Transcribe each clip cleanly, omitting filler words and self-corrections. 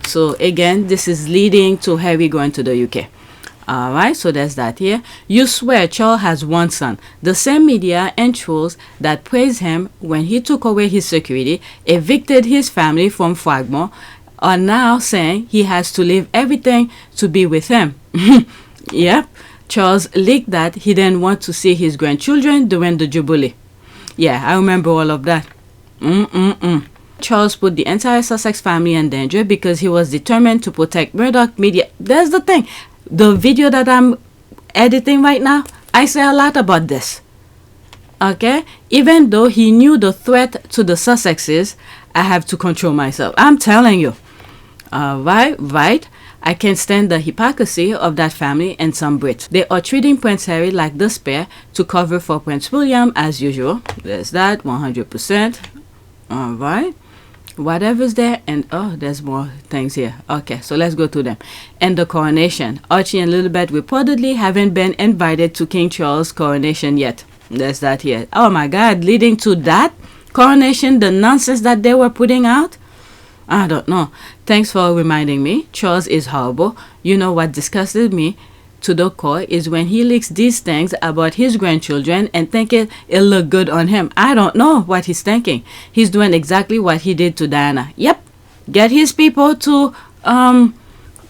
So again, this is leading to Harry going to the UK. Alright, so there's that here. You swear Charles has one son. The same media and trolls that praised him when he took away his security, evicted his family from Fragmore, are now saying he has to leave everything to be with him. Yep, Charles leaked that he didn't want to see his grandchildren during the Jubilee. Yeah, I remember all of that. Charles put the entire Sussex family in danger because he was determined to protect Murdoch media. There's the thing. The video that I'm editing right now, I say a lot about this. Okay? Even though he knew the threat to the Sussexes, I have to control myself. I'm telling you. Right? I can't stand the hypocrisy of that family and some Brits. They are treating Prince Harry like the spare to cover for Prince William as usual. There's that, 100%. Alright. Whatever's there, and oh, there's more things here. Okay, so let's go to them. And the coronation. Archie and Lilibet reportedly haven't been invited to King Charles' coronation yet. There's that here. Oh my God, leading to that coronation, the nonsense that they were putting out? I don't know. Thanks for reminding me. Charles is horrible. You know what disgusted me to the core is when he leaks these things about his grandchildren and thinking it'll look good on him. I don't know what he's thinking. He's doing exactly what he did to Diana. Yep, get his people to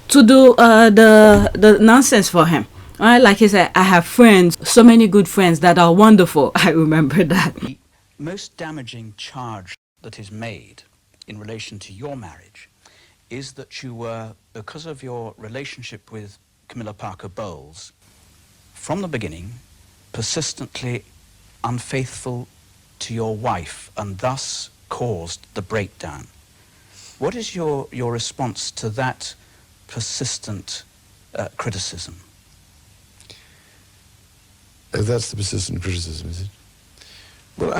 do the nonsense for him. Like he said, I have friends, so many good friends that are wonderful. I remember that. The most damaging charge that is made in relation to your marriage is that you were, because of your relationship with Camilla Parker Bowles, from the beginning, persistently unfaithful to your wife and thus caused the breakdown. What is your response to that persistent criticism? That's the persistent criticism, is it? Well,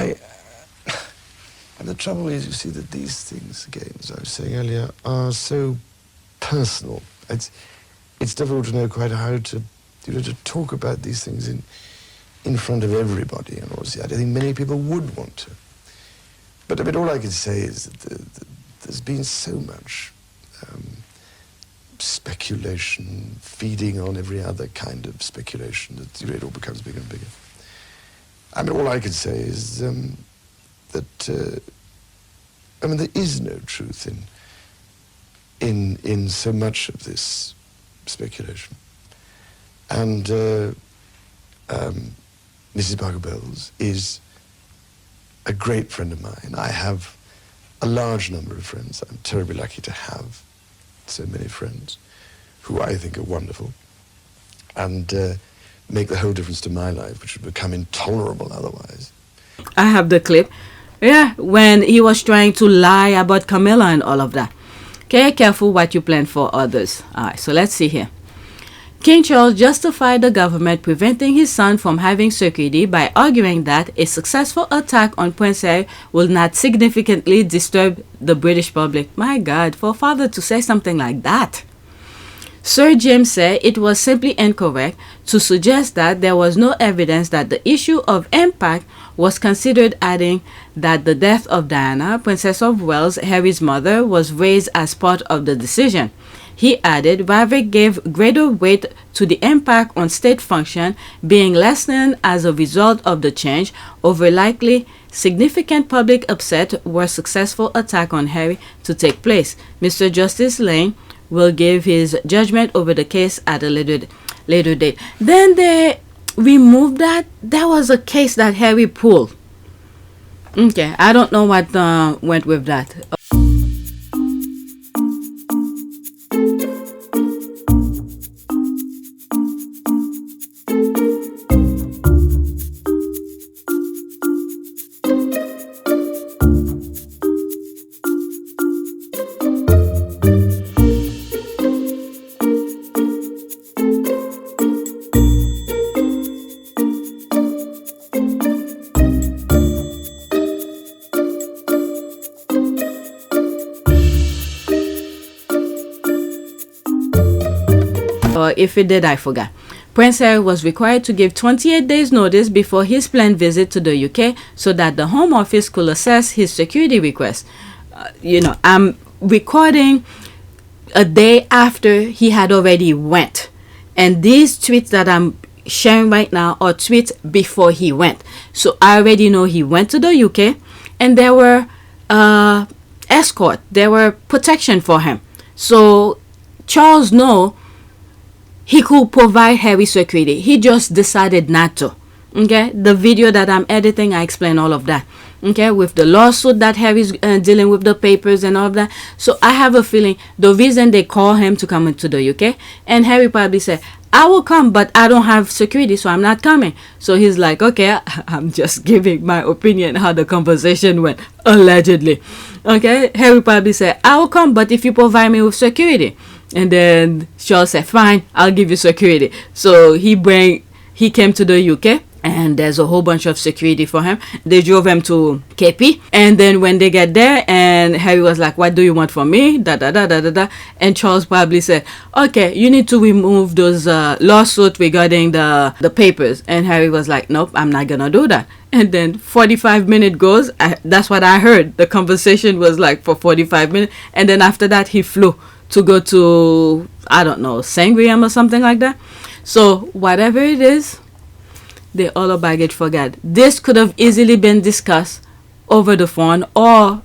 and the trouble is, you see, that these things, again, as I was saying earlier, are so personal. It's difficult to know quite how to, to talk about these things in front of everybody. And obviously, I don't think many people would want to. But I mean, all I can say is that there's been so much speculation, feeding on every other kind of speculation that it all becomes bigger and bigger. I mean, all I can say is that I mean, there is no truth in so much of this speculation. And Mrs. Parker Bowles is a great friend of mine. I have a large number of friends. I'm terribly lucky to have so many friends who I think are wonderful and make the whole difference to my life, which would become intolerable otherwise. I have the clip. Yeah, when he was trying to lie about Camilla and all of that. Okay, careful what you plan for others. Alright, so let's see here. King Charles justified the government preventing his son from having security by arguing that a successful attack on Prince Harry will not significantly disturb the British public. My God, for a father to say something like that. Sir James said it was simply incorrect to suggest that there was no evidence that the issue of impact was considered, adding that the death of Diana, Princess of Wales, Harry's mother, was raised as part of the decision. He added, Warwick gave greater weight to the impact on state function being lessened as a result of the change over likely significant public upset were successful attack on Harry to take place. Mr. Justice Lane will give his judgment over the case at a later date. Then they removed that. That was a case that Harry pulled. Okay, I don't know what went with that. If it did, I forgot. Prince Harry was required to give 28 days notice before his planned visit to the UK so that the Home Office could assess his security request. I'm recording a day after he had already went. And these tweets that I'm sharing right now are tweets before he went. So I already know he went to the UK, and there were escort, there were protection for him. So Charles know he could provide Harry security. He just decided not to. Okay, the video that I'm editing, I explain all of that. Okay, with the lawsuit that Harry's dealing with, the papers and all of that. So I have a feeling the reason they call him to come into the UK, and Harry probably said, I will come, but I don't have security, so I'm not coming. So he's like, okay, I'm just giving my opinion how the conversation went, allegedly. Okay, Harry probably said, I will come, but if you provide me with security. And then Charles said, fine, I'll give you security. So he came to the UK, and there's a whole bunch of security for him. They drove him to KP, and then when they get there, and Harry was like, what do you want from me? Da da da da da da. And Charles probably said, okay, you need to remove those lawsuits regarding the papers. And Harry was like, nope, I'm not gonna do that. And then 45 minutes goes. That's what I heard. The conversation was like for 45 minutes, and then after that he flew to go to, I don't know, Sangrium or something like that. So whatever it is, they all are baggage for God. This could have easily been discussed over the phone, or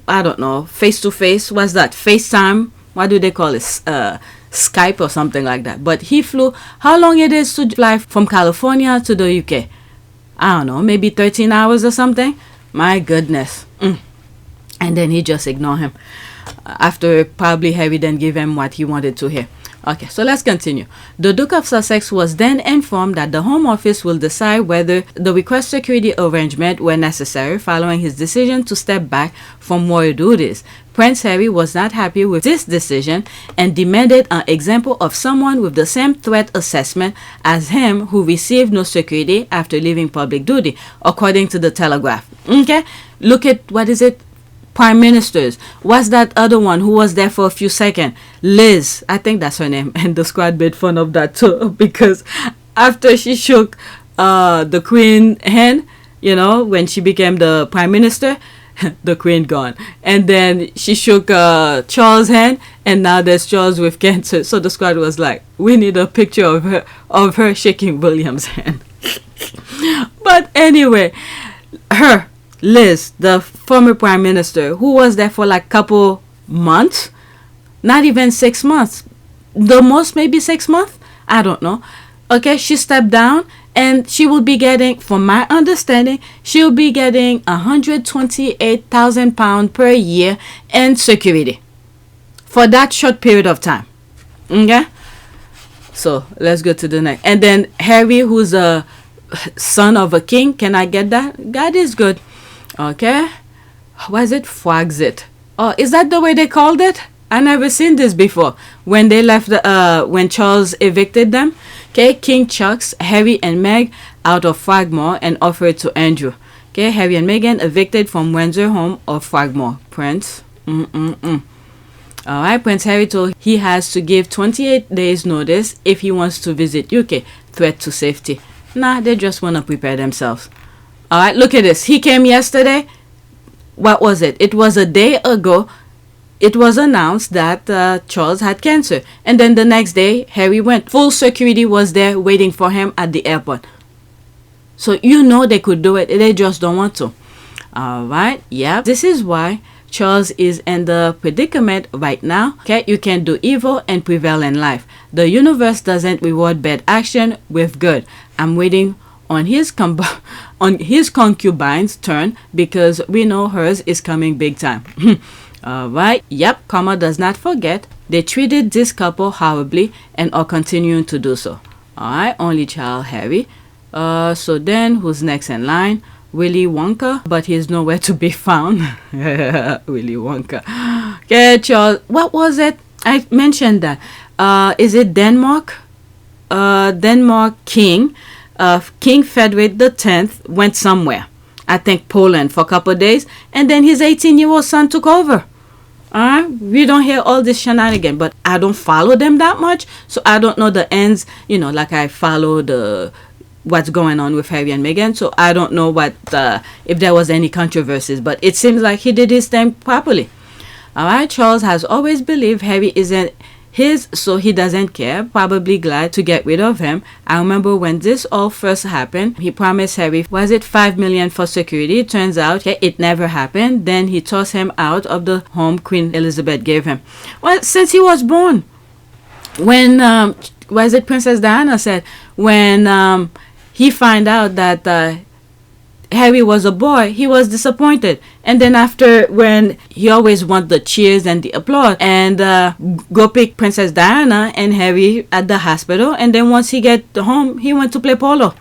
I don't know, face to face. What's that? FaceTime? What do they call it? Skype or something like that. But he flew. How long it is to fly from California to the UK? I don't know, maybe 13 hours or something. My goodness. And then he just ignored him. After probably Harry then gave him what he wanted to hear. Okay, so let's continue. The Duke of Sussex was then informed that the Home Office will decide whether the request security arrangement were necessary following his decision to step back from royal duties. Prince Harry was not happy with this decision and demanded an example of someone with the same threat assessment as him who received no security after leaving public duty, according to the Telegraph. Okay, look at, what is it? Prime ministers. What's that other one who was there for a few seconds? Liz, I think that's her name. And the squad made fun of that too, because after she shook the Queen hand, you know, when she became the prime minister, the Queen gone. And then she shook Charles' hand, and now there's Charles with cancer. So the squad was like, we need a picture of her shaking William's hand. But anyway, Liz, the former prime minister, who was there for like couple months, not even 6 months, the most maybe 6 months, I don't know. Okay, she stepped down, and she will be getting, from my understanding, she will be getting £128,000 per year in security for that short period of time. Okay, so let's go to the next. And then Harry, who's a son of a king, can I get that? God is good. Okay, was it Fragzit? Oh, is that the way they called it? I never seen this before. When they left when Charles evicted them. Okay, King chucks Harry and Meg out of Frogmore and offered to Andrew. Okay, Harry and Meghan evicted from Windsor home of Frogmore. Prince. Alright, Prince Harry told he has to give 28 days notice if he wants to visit UK. Threat to safety. Nah, they just want to prepare themselves. Alright, look at this. He came yesterday. What was it? It was a day ago. It was announced that Charles had cancer. And then the next day, Harry went. Full security was there waiting for him at the airport. So you know they could do it. They just don't want to. Alright, yeah. This is why Charles is in the predicament right now. Okay, you can do evil and prevail in life. The universe doesn't reward bad action with good. I'm waiting on his concubine's turn, because we know hers is coming big time. Alright, yep, karma does not forget. They treated this couple horribly and are continuing to do so. Alright, only child Harry. So then, who's next in line? Willy Wonka, but he's nowhere to be found. Willy Wonka. Okay, Charles, what was it? I mentioned that. Is it Denmark? Denmark King. King Frederick X went somewhere. I think Poland for a couple of days. And then his 18-year-old son took over. We don't hear all this shenanigan, but I don't follow them that much. So I don't know the ends, you know, like I follow what's going on with Harry and Meghan. So I don't know if there was any controversies, but it seems like he did his thing properly. Alright, Charles has always believed Harry isn't his, so he doesn't care, probably glad to get rid of him. I remember when this all first happened, he promised Harry, was it 5 million for security? Turns out it never happened. Then he tossed him out of the home Queen Elizabeth gave him. Well, since he was born, when was it Princess Diana said, when he found out that Harry was a boy, he was disappointed. And then after, when he always want the cheers and the applause, and go pick Princess Diana and Harry at the hospital, and then once he get home, he went to play polo.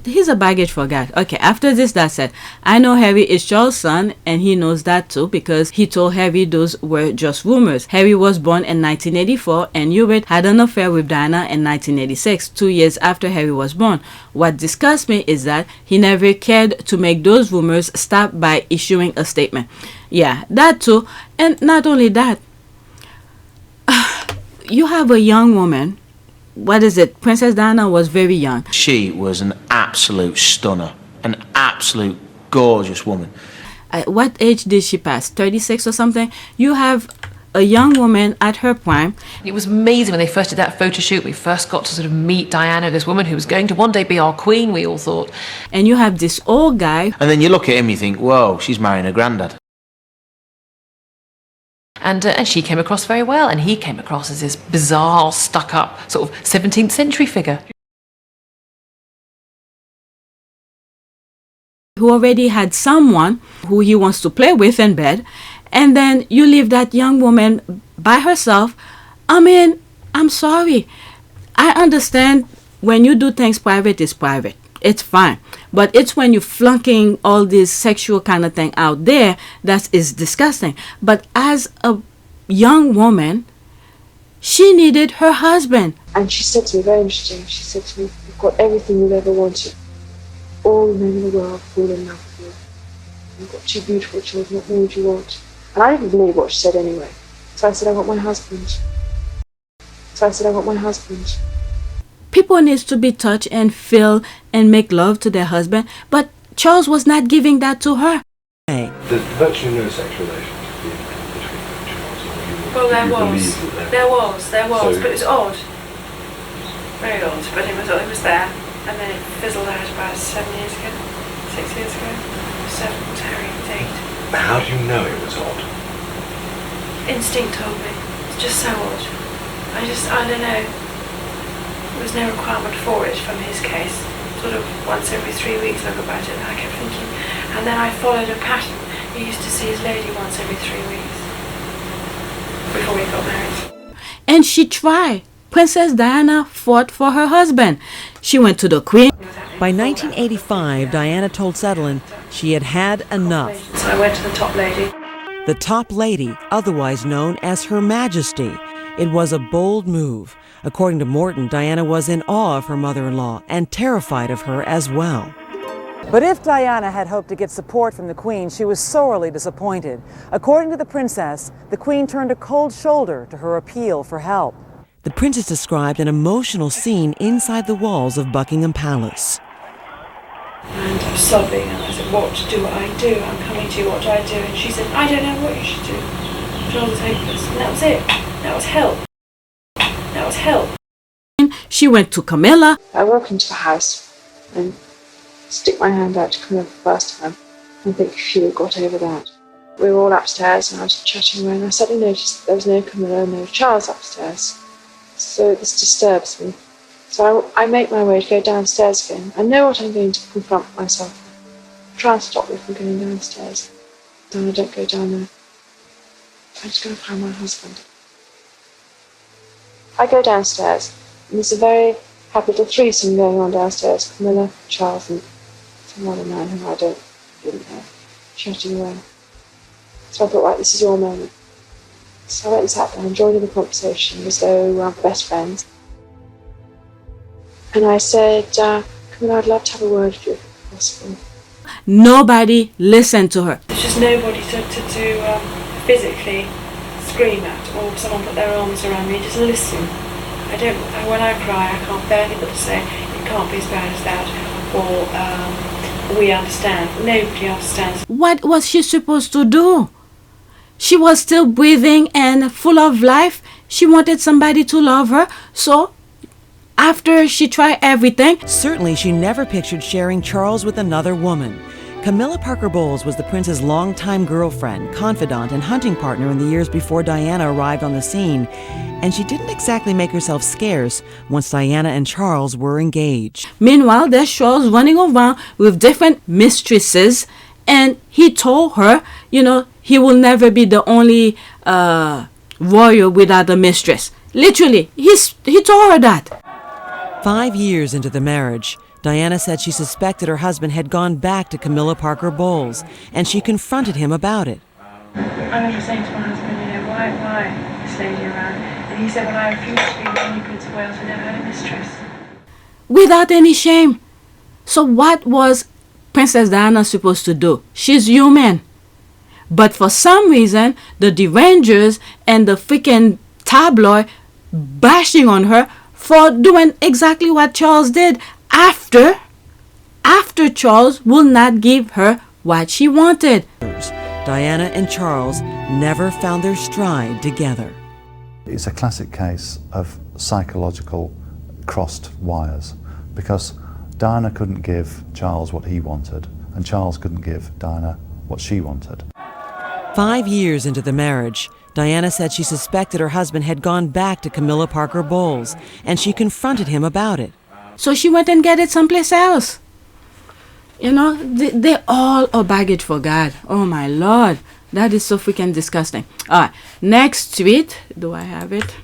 He's a baggage for God. Okay, after this, that said, I know Harry is Charles' son, and he knows that too, because he told Harry those were just rumors. Harry was born in 1984, and Hewitt had an affair with Diana in 1986, 2 years after Harry was born. What disgusts me is that he never cared to make those rumors stop by issuing a statement. Yeah, that too. And not only that, you have a young woman. What is it? Princess Diana was very young. She was an absolute stunner, an absolute gorgeous woman. At what age did she pass? 36 or something? You have a young woman at her prime. It was amazing when they first did that photo shoot. We first got to sort of meet Diana, this woman who was going to one day be our queen, we all thought. And you have this old guy. And then you look at him, you think, whoa, she's marrying her granddad. And she came across very well, and he came across as this bizarre, stuck-up, sort of 17th century figure. Who already had someone who he wants to play with in bed, and then you leave that young woman by herself. I mean, I'm sorry. I understand when you do things private, it's private. It's fine. But it's when you're flunking all this sexual kind of thing out there that is disgusting. But as a young woman, she needed her husband. And she said to me, very interesting, she said to me, you've got everything you've ever wanted. All the men in the world fall in love with you. You've got 2 beautiful children, what more do you want? And I didn't believe what she said anyway. So I said, I want my husband. People need to be touched and feel and make love to their husband, but Charles was not giving that to her. There's virtually no sexual relations between Charles and you. Well, there was, So, but it was odd. Very odd, but it was there. And then it fizzled out about 7 years ago, 6 years ago. 7 was Harry, 8. how do you know it was odd? Instinct told me. It's just so odd. I don't know. There was no requirement for it from his case. Sort of once every 3 weeks I go about it, and I kept thinking. And then I followed a pattern. He used to see his lady once every 3 weeks before we got married. And she tried. Princess Diana fought for her husband. She went to the Queen. By 1985, Diana told Sutherland she had had enough. So I went to the top lady. The top lady, otherwise known as Her Majesty. It was a bold move. According to Morton, Diana was in awe of her mother-in-law and terrified of her as well. But if Diana had hoped to get support from the Queen, she was sorely disappointed. According to the princess, the Queen turned a cold shoulder to her appeal for help. The princess described an emotional scene inside the walls of Buckingham Palace. And I was sobbing, and I said, what do I do? I'm coming to you, what do I do? And she said, I don't know what you should do. Charles was hopeless. And that was it. That was help. That was help. She went to Camilla. I walk into the house and stick my hand out to Camilla for the first time. I think she got over that. We were all upstairs and I was chatting away, and I suddenly noticed that there was no Camilla, no Charles upstairs. So this disturbs me. So I make my way to go downstairs again. I know what I'm going to confront myself with. Try and stop me from going downstairs. Then I don't go down there. I'm just going to find my husband. I go downstairs, and there's a very happy little threesome going on downstairs. Camilla, Charles, and some other man who I didn't know, chatting away. So I thought, right, this is your moment. So I went and sat down and joined in the conversation as though we were best friends. And I said, Camilla, I'd love to have a word with you if possible. Nobody listened to her. There's just nobody to physically scream at, or someone put their arms around me. Just listen. When I cry, I can't bear people to say, it can't be as bad as that, or we understand. Nobody understands. What was she supposed to do? she was still breathing and full of life. She wanted somebody to love her. So after she tried everything, Certainly, she never pictured sharing Charles with another woman. Camilla Parker Bowles was the prince's longtime girlfriend, confidant, and hunting partner in the years before Diana arrived on the scene, and she didn't exactly make herself scarce once Diana and Charles were engaged. meanwhile, there's Charles running around with different mistresses, and he told her, you know, he will never be the only warrior without a mistress. Literally, he told her that. 5 years into the marriage, Diana said she suspected her husband had gone back to Camilla Parker Bowles, and she confronted him about it. I remember saying to my husband, you know, why this lady around? And he said, well, I refuse to be the only Prince of Wales who never had a mistress. Without any shame. So what was Princess Diana supposed to do? She's human. But for some reason, the derangers and the freaking tabloid bashing on her for doing exactly what Charles did after Charles will not give her what she wanted. Diana and Charles never found their stride together. It's a classic case of psychological crossed wires, because Diana couldn't give Charles what he wanted, and Charles couldn't give Diana what she wanted. 5 years into the marriage, Diana said she suspected her husband had gone back to Camilla Parker Bowles, and she confronted him about it. So she went and get it someplace else. You know, they all are baggage for God. Oh my Lord. That is so freaking disgusting. All right. Next tweet. Do I have it?